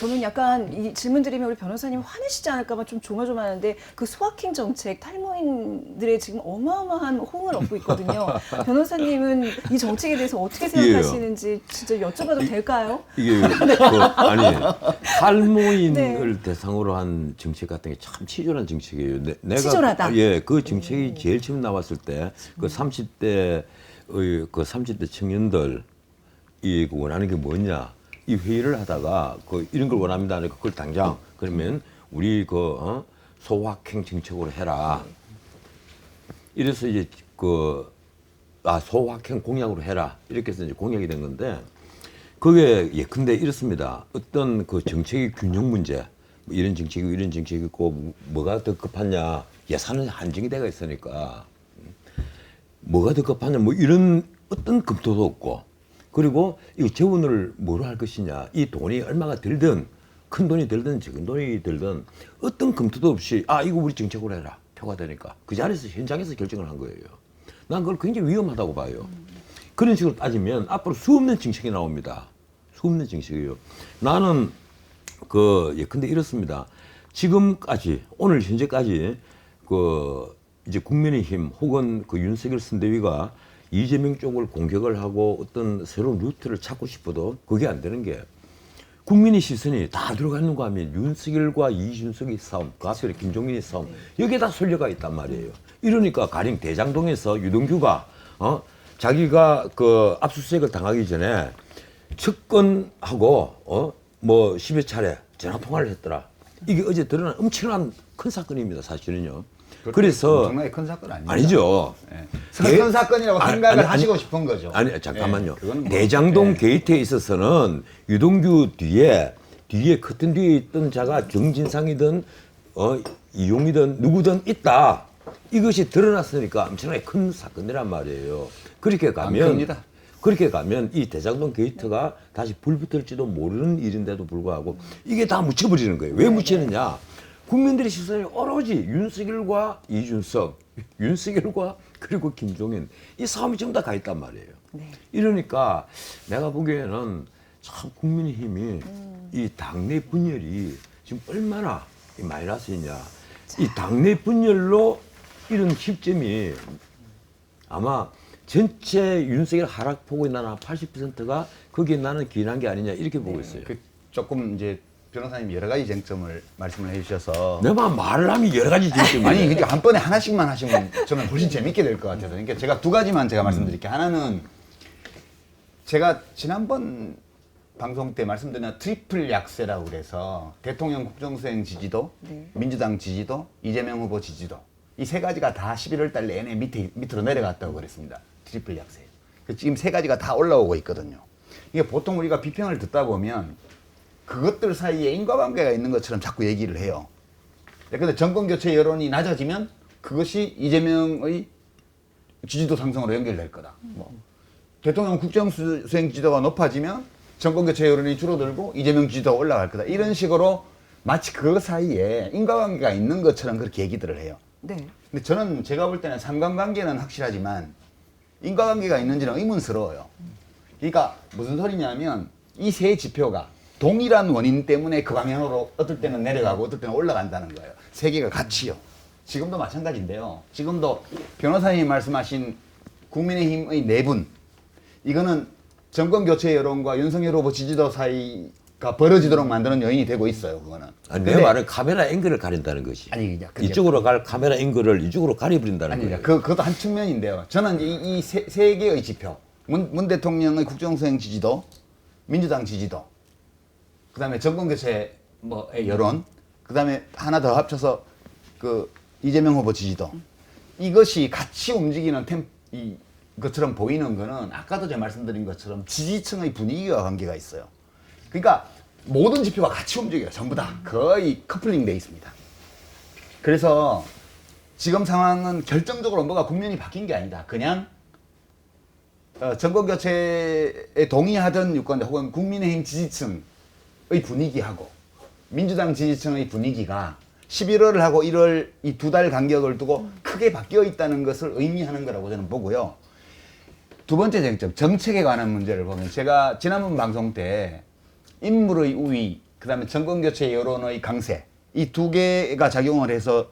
저는 약간 이 질문 드리면 우리 변호사님 화내시지 않을까봐 좀 조마조마하는데 그 소확행 정책 탈모인들의 지금 어마어마한 호응을 얻고 있거든요. 변호사님은 이 정책에 대해서 어떻게 생각하시는지 진짜 여쭤봐도 될까요? 이게 아니 탈모인을 네. 대상으로 한 정책 같은 게 참 치졸한 정책이에요. 내가 치졸하다? 예, 그 정책이 제일 처음 나왔을 때 그 30대의 그 30대 청년들 이 원하는 게 뭐냐 이 회의를 하다가 그 이런 걸 원합니다. 그걸 당장 그러면 우리 그 소확행 정책으로 해라. 이래서 이제 소확행 공약으로 해라 이렇게 해서 이제 공약이 된 건데 그게 근데 이렇습니다. 어떤 그 정책의 균형 문제 뭐 이런 정책이고 이런 정책이 있고 뭐가 더 급하냐 예산은 한정이 돼가 있으니까 뭐가 더 급하냐 뭐 이런 어떤 검토도 없고 그리고 이 재원을 뭐로 할 것이냐 이 돈이 얼마가 들든 큰 돈이 들든 적은 돈이 들든 어떤 검토도 없이 이거 우리 정책으로 해라 표가 되니까 그 자리에서 현장에서 결정을 한 거예요. 난 그걸 굉장히 위험하다고 봐요. 그런 식으로 따지면 앞으로 수없는 정책이 나옵니다. 수없는 정책이에요. 나는 근데 이렇습니다. 지금까지 오늘 현재까지 이제 국민의힘 혹은 윤석열 선대위가 이재명 쪽을 공격을 하고 어떤 새로운 루트를 찾고 싶어도 그게 안 되는 게 국민의 시선이 다 들어가는 거 하면 윤석열과 이준석의 싸움, 그 앞에 김종인의 싸움 여기에 다 쏠려가 있단 말이에요. 이러니까 가령 대장동에서 유동규가 자기가 압수수색을 당하기 전에 측근하고 뭐 10여 차례 전화 통화를 했더라. 이게 어제 드러난 엄청난 큰 사건입니다, 사실은요. 그래서 엄청나게 큰 사건 아닙니다. 아니죠. 네. 큰 사건이라고 생각을 하시고 싶은 거죠. 아니 잠깐만요. 네, 뭐, 대장동 게이트에 있어서는 유동규 뒤에 커튼 뒤에 있던 자가 정진상이든 이용이든 누구든 있다. 이것이 드러났으니까 엄청나게 큰 사건이란 말이에요. 그렇게 가면 이 대장동 게이트가 다시 불붙을지도 모르는 일인데도 불구하고 이게 다 묻혀버리는 거예요. 왜 묻히느냐? 국민들의 시선이 오로지 윤석열과 이준석, 윤석열과 그리고 김종인 이 싸움이 전부 다 가 있단 말이에요. 네. 이러니까 내가 보기에는 참 국민의힘이 이 당내 분열이 지금 얼마나 마이너스이냐. 이 당내 분열로 이런 힘점이 아마 전체 윤석열 하락폭이 나는 80%가 거기에 나는 기인한 게 아니냐 이렇게 보고 있어요. 조금 이제 변호사님 여러 가지 쟁점을 말씀을 해주셔서 내가 말을 하면 여러 가지 쟁점이 아니 그러니까 한 번에 하나씩만 하시면 저는 훨씬 재밌게 될 것 같아서 그러니까 제가 두 가지만 제가 말씀드릴게요. 하나는 제가 지난번 방송 때 말씀드린 트리플 약세라고 그래서 대통령 국정수행 지지도, 민주당 지지도, 이재명 후보 지지도 이 세 가지가 다 11월 달 내내 밑으로 내려갔다고 그랬습니다. 트리플 약세. 지금 세 가지가 다 올라오고 있거든요. 이게 보통 우리가 비평을 듣다 보면 그것들 사이에 인과관계가 있는 것처럼 자꾸 얘기를 해요. 근데 정권교체 여론이 낮아지면 그것이 이재명의 지지도 상승으로 연결될 거다. 대통령 국정수행 지지도가 높아지면 정권교체 여론이 줄어들고 이재명 지지도가 올라갈 거다. 이런 식으로 마치 그 사이에 인과관계가 있는 것처럼 그렇게 얘기들을 해요. 네. 근데 저는 제가 볼 때는 상관관계는 확실하지만 인과관계가 있는지는 의문스러워요. 그러니까 무슨 소리냐면 이 세 지표가 동일한 원인 때문에 그 방향으로 어떨 때는 내려가고 어떨 때는 올라간다는 거예요. 세 개가 같이요. 지금도 마찬가지인데요. 지금도 변호사님이 말씀하신 국민의힘의 내분 이거는 정권교체 여론과 윤석열 후보 지지도 사이가 벌어지도록 만드는 요인이 되고 있어요. 그거는. 내 말은 카메라 앵글을 가린다는 것이. 아니 이쪽으로 갈 카메라 앵글을 이쪽으로 가려버린다는 거예요. 그것도 한 측면인데요. 저는 이 세 개의 지표, 문 대통령의 국정수행 지지도, 민주당 지지도, 그다음에 정권교체 여론, 그다음에 하나 더 합쳐서 이재명 후보 지지도 이것이 같이 움직이는 것처럼 보이는 거는 아까도 제가 말씀드린 것처럼 지지층의 분위기와 관계가 있어요. 그러니까 모든 지표가 같이 움직여요. 전부 다 거의 커플링 돼 있습니다. 그래서 지금 상황은 결정적으로 뭐가 국면이 바뀐 게 아니다. 그냥 정권 교체에 동의하던 유권자 혹은 국민의힘 지지층의 분위기하고 민주당 지지층의 분위기가 11월을 하고 1월 이 두 달 간격을 두고 크게 바뀌어 있다는 것을 의미하는 거라고 저는 보고요. 두 번째 쟁점, 정책에 관한 문제를 보면 제가 지난번 방송 때 인물의 우위, 그다음에 정권교체 여론의 강세 이 두 개가 작용을 해서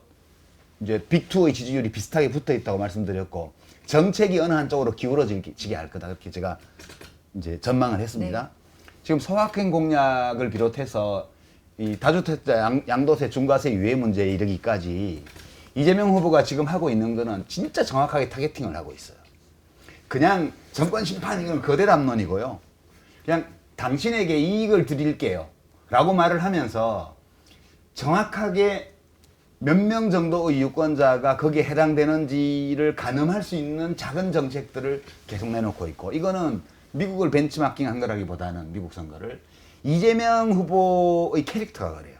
이제 빅2의 지지율이 비슷하게 붙어 있다고 말씀드렸고 정책이 어느 한쪽으로 기울어지게 할 거다 그렇게 제가 이제 전망을 했습니다. 지금 소확행 공약을 비롯해서 이 다주택자 양도세 중과세 유예 문제에 이르기까지 이재명 후보가 지금 하고 있는 거는 진짜 정확하게 타겟팅을 하고 있어요. 그냥 정권 심판 이건 거대 담론이고요. 그냥 당신에게 이익을 드릴게요 라고 말을 하면서 정확하게 몇 명 정도의 유권자가 거기에 해당되는지를 가늠할 수 있는 작은 정책들을 계속 내놓고 있고 이거는 미국을 벤치마킹한 거라기보다는 미국 선거를 이재명 후보의 캐릭터가 그래요.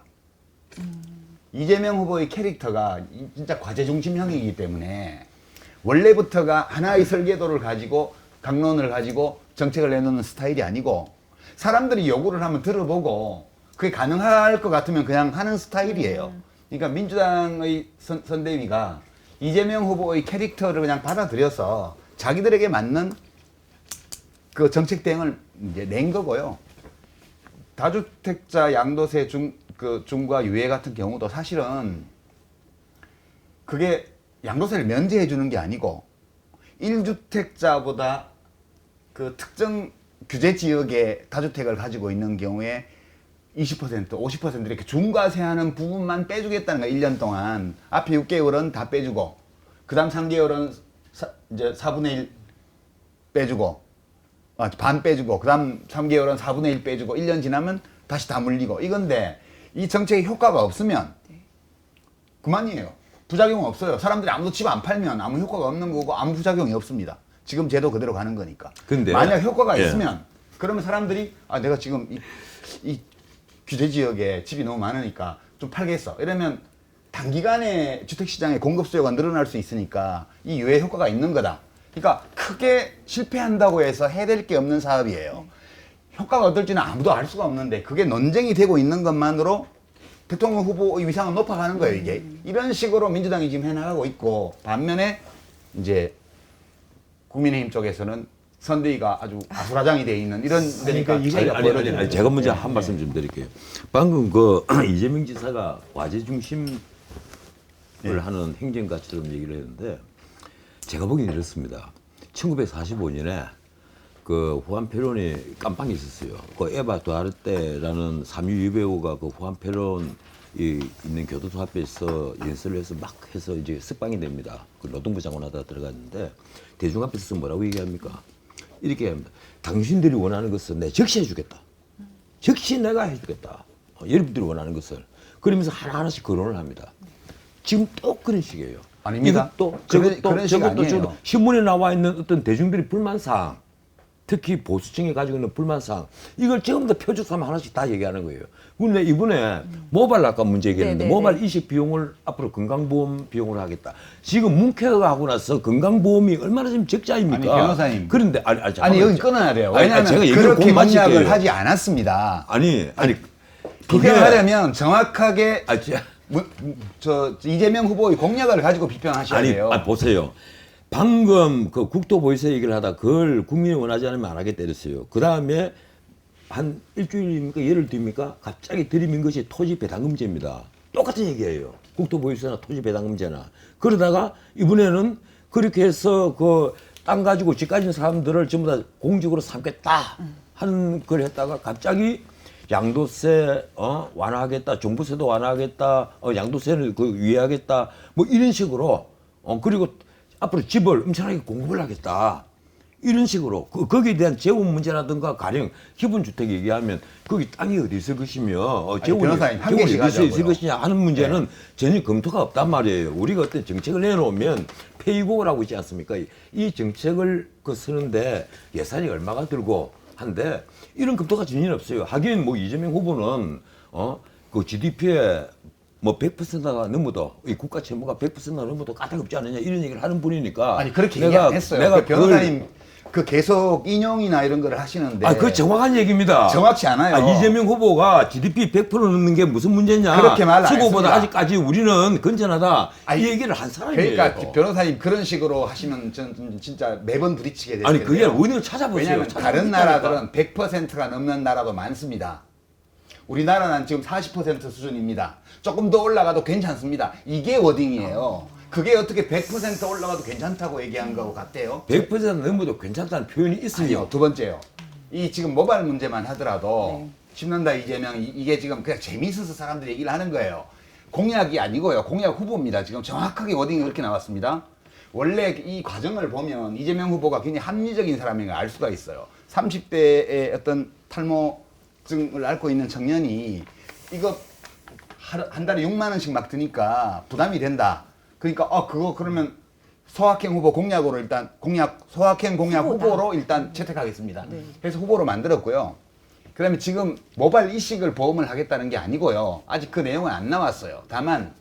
이재명 후보의 캐릭터가 진짜 과제 중심형이기 때문에 원래부터가 하나의 설계도를 가지고 강론을 가지고 정책을 내놓는 스타일이 아니고 사람들이 요구를 하면 들어보고 그게 가능할 것 같으면 그냥 하는 스타일이에요. 그러니까 민주당의 선대위가 이재명 후보의 캐릭터를 그냥 받아들여서 자기들에게 맞는 그 정책 대응을 이제 낸 거고요. 다주택자 양도세 중과 유예 같은 경우도 사실은 그게 양도세를 면제해 주는 게 아니고 1주택자보다 그 특정 규제 지역에 다주택을 가지고 있는 경우에 20%, 50% 이렇게 중과세하는 부분만 빼주겠다는 거야. 1년 동안. 앞에 6개월은 다 빼주고 그 다음 3개월은 이제 4분의 1 빼주고 반 빼주고 그 다음 3개월은 4분의 1 빼주고 1년 지나면 다시 다 물리고 이건데 이 정책의 효과가 없으면 그만이에요. 부작용 없어요. 사람들이 아무도 집 안 팔면 아무 효과가 없는 거고 아무 부작용이 없습니다. 지금 제도 그대로 가는 거니까. 근데 만약 효과가 예. 있으면 그러면 사람들이 내가 지금 이 규제 지역에 집이 너무 많으니까 좀 팔겠어. 이러면 단기간에 주택시장의 공급 수요가 늘어날 수 있으니까 이 유예 효과가 있는 거다. 그러니까 크게 실패한다고 해서 해낼 게 없는 사업이에요. 효과가 어떨지는 아무도 알 수가 없는데 그게 논쟁이 되고 있는 것만으로 대통령 후보의 위상은 높아가는 거예요, 이게. 이런 식으로 민주당이 지금 해나가고 있고 반면에 이제 국민의힘 쪽에서는 선대위가 아주 아수라장이 돼 있는 이런 데니까 차이가 벌어지는 아니, 제가 먼저 한 말씀 좀 드릴게요. 방금 그 이재명 지사가 과제 중심을 하는 행정가처럼 얘기를 했는데 제가 보기엔 이렇습니다. 1945년에 그 후안 페론이 깜빵이 있었어요. 그 에바 두아르테라는 삼류 유배우가 그 후안 페론이 있는 교도소 앞에서 연설을 해서 막 해서 이제 석방이 됩니다. 그 노동부 장관 하다 들어갔는데 대중 앞에서 뭐라고 얘기합니까? 이렇게 합니다. 당신들이 원하는 것을 내가 적시해 주겠다. 적시 내가 해주겠다. 여러분들이 원하는 것을. 그러면서 하나하나씩 거론을 합니다. 지금 또 그런 식이에요. 아닙니다. 이것도 그런 저것도 식 저것도 아니에요. 저것도 신문에 나와 있는 어떤 대중들의 불만사항 특히 보수층이 가지고 있는 불만사항 이걸 전부 다 표적삼아 하나씩 다 얘기하는 거예요. 그런데 이번에 모바일 아까 문제 얘기했는데 네네네. 모바일 이식 비용을 앞으로 건강보험 비용으로 하겠다. 지금 문케어가 하고 나서 건강보험이 얼마나 지금 적자입니까? 아니, 변호사님. 그런데 아니 여기 끊어야 돼요. 아니, 왜냐하면 제가 얘기를 그렇게 곧 마칠게요. 공약을 하지 않았습니다. 아니 비평하려면 정확하게 아, 제- 이재명 후보의 공약을 가지고 비평하셔야 아니, 돼요. 보세요. 방금 그 국토보유세 얘기를 하다 그걸 국민이 원하지 않으면 안 하게 때렸어요. 그 다음에 한 일주일입니까? 열흘 뒤입니까? 갑자기 들이민 것이 토지배당금제입니다. 똑같은 얘기예요. 국토보유세나 토지배당금제나. 그러다가 이번에는 그렇게 해서 그 땅 가지고 집 가진 사람들을 전부 다 공직으로 삼겠다 하는 걸 했다가 갑자기 양도세 완화하겠다, 종부세도 완화하겠다, 양도세를 그 유예하겠다, 뭐 이런 식으로 그리고 앞으로 집을 엄청나게 공급을 하겠다. 이런 식으로 거기에 대한 재원 문제라든가 가령 기본주택 얘기하면 거기 땅이 어디 있을 것이며 변호사님, 한 재원이 개씩 어디 있을 하자고요. 것이냐 하는 문제는 전혀 검토가 없단 말이에요. 우리가 어떤 정책을 내놓으면 페이고라고 있지 않습니까? 이 정책을 쓰는데 예산이 얼마가 들고 한데 이런 검토가 전혀 없어요. 하긴 뭐 이재명 후보는 그 GDP에 뭐 100%가 넘어도 이 국가 채무가 100%가 넘어도 까닭없지 않느냐 이런 얘기를 하는 분이니까 아니 그렇게 얘기 안 했어요. 내가 그 변호사님 그 계속 인용이나 이런 걸 하시는데 그 정확한 얘기입니다. 정확치 않아요. 이재명 후보가 GDP 100% 넘는 게 무슨 문제냐? 그렇게 말 안 수고보다 했습니다. 아직까지 우리는 건전하다. 아니, 이 얘기를 한 사람이에요. 그러니까 변호사님 그런 식으로 하시면 전 진짜 매번 부딪히게 되는데 아니 그게 원인을 찾아보세요. 왜냐하면 다른 나라들은 100%가 넘는 나라도 많습니다. 우리나라는 지금 40% 수준입니다. 조금 더 올라가도 괜찮습니다. 이게 워딩이에요. 그게 어떻게 100% 올라가도 괜찮다고 얘기한 거하고 같대요. 100% 넘어도 괜찮다는 표현이 있으며 아니요, 두 번째요. 이 지금 모바일 문제만 하더라도 신난다 이재명 이게 지금 그냥 재미있어서 사람들이 얘기를 하는 거예요. 공약이 아니고요. 공약 후보입니다. 지금 정확하게 워딩이 그렇게 나왔습니다. 원래 이 과정을 보면 이재명 후보가 굉장히 합리적인 사람인 걸 알 수가 있어요. 30대의 어떤 탈모증을 앓고 있는 청년이 이거 한 달에 6만 원씩 막 드니까 부담이 된다. 그러니까 그거 그러면 소확행 후보 공약으로 일단 소확행 공약 후보로 일단 채택하겠습니다. 그래서 후보로 만들었고요. 그다음에 지금 모바일 이식을 보험을 하겠다는 게 아니고요. 아직 그 내용은 안 나왔어요. 다만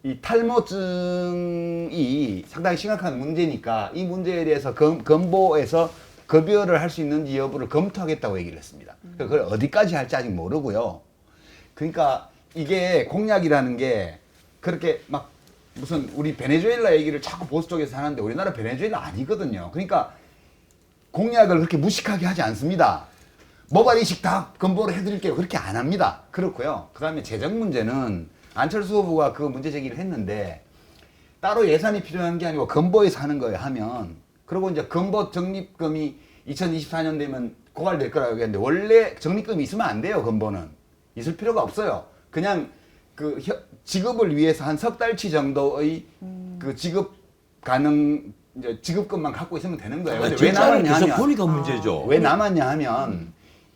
이 탈모증이 상당히 심각한 문제니까 이 문제에 대해서 건보에서 급여를 할 수 있는지 여부를 검토하겠다고 얘기를 했습니다. 그걸 어디까지 할지 아직 모르고요. 그러니까 이게 공약이라는 게 그렇게 막 무슨 우리 베네수엘라 얘기를 자꾸 보수 쪽에서 하는데 우리나라 베네수엘라 아니거든요. 그러니까 공약을 그렇게 무식하게 하지 않습니다. 모바일 이식 다 건보를 해드릴게요. 그렇게 안 합니다. 그렇고요. 그 다음에 재정 문제는 안철수 후보가 그 문제 제기를 했는데 따로 예산이 필요한 게 아니고 건보에서 하는 거예요 하면 그리고 이제 건보 적립금이 2024년 되면 고갈될 거라고 했는데 원래 적립금이 있으면 안 돼요. 건보는 있을 필요가 없어요. 그냥 그 지급을 위해서 한 석 달치 정도의 그 지급 가능 이제 지급금만 갖고 있으면 되는 거예요. 근데 왜 남았냐 하면 보니까 문제죠. 왜 남았냐 하면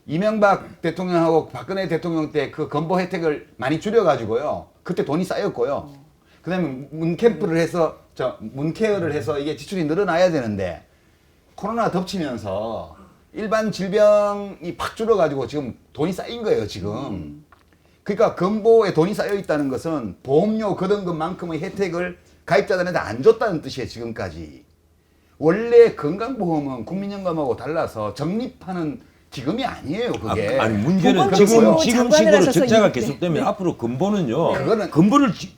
이명박 대통령하고 박근혜 대통령 때 그 건보 혜택을 많이 줄여가지고요. 그때 돈이 쌓였고요. 그다음에 문캠프를 해서 문케어를 해서 이게 지출이 늘어나야 되는데 코로나 덮치면서 일반 질병이 팍 줄어가지고 지금 돈이 쌓인 거예요. 지금. 그러니까 건보에 돈이 쌓여 있다는 것은 보험료 거둔금만큼의 혜택을 가입자들한테 안 줬다는 뜻이에요. 지금까지. 원래 건강보험은 국민연금하고 달라서 적립하는 기금이 아니에요. 그게. 아니 문제는 보건복지부 지금 장관을 식으로 하셔서 적자가 이- 계속되면 앞으로 건보는요. 그거는-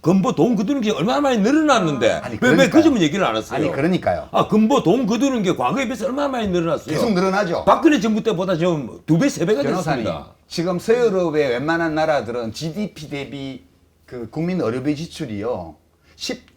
건보 돈 거두는 게 얼마나 많이 늘어났는데 아니, 왜 그 그러니까요. 점은 얘기를 안 했어요? 아니 그러니까요. 건보 돈 거두는 게 과거에 비해서 얼마나 많이 늘어났어요? 계속 늘어나죠. 박근혜 정부 때보다 지금 2배, 3배가 변호사님, 됐습니다. 지금 서유럽의 웬만한 나라들은 GDP 대비 그 국민 의료비 지출이요.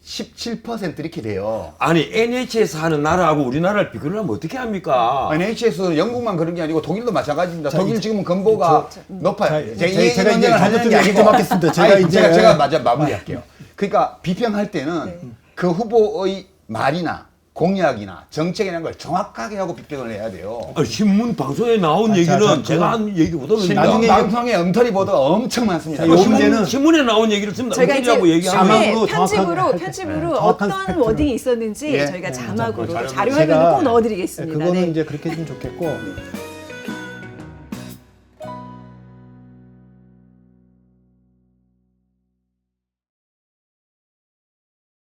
17% 이렇게 돼요. 아니 NHS 하는 나라하고 우리나라를 비교를 하면 어떻게 합니까? NHS 영국만 그런 게 아니고 독일도 마찬가지입니다. 독일 지금은 건보가 높아요. 자, 제가 제가 이제 하는 게 저도 좀 얘기 좀 하겠습니다. 제가 아니, 이제- 제가 맞아 마무리할게요. 그러니까 비평할 때는 그 후보의 말이나 공약이나 정책이라는 걸 정확하게 하고 비평을 해야 돼요. 신문 방송에 나온 자, 얘기는 자, 제가 한 얘기보다는 나중에 방송의 엉터리 보도가 엄청 많습니다. 자, 요 문제는 신문에 나온 얘기를 지금 저희가 이제 엉터리라고 얘기하면 자막으로 편집으로 정확한 어떤 팩트를. 워딩이 있었는지 예. 저희가 자막으로 자료- 자료화면을 꼭 넣어드리겠습니다. 그거는 네. 이제 그렇게 좀 좋겠고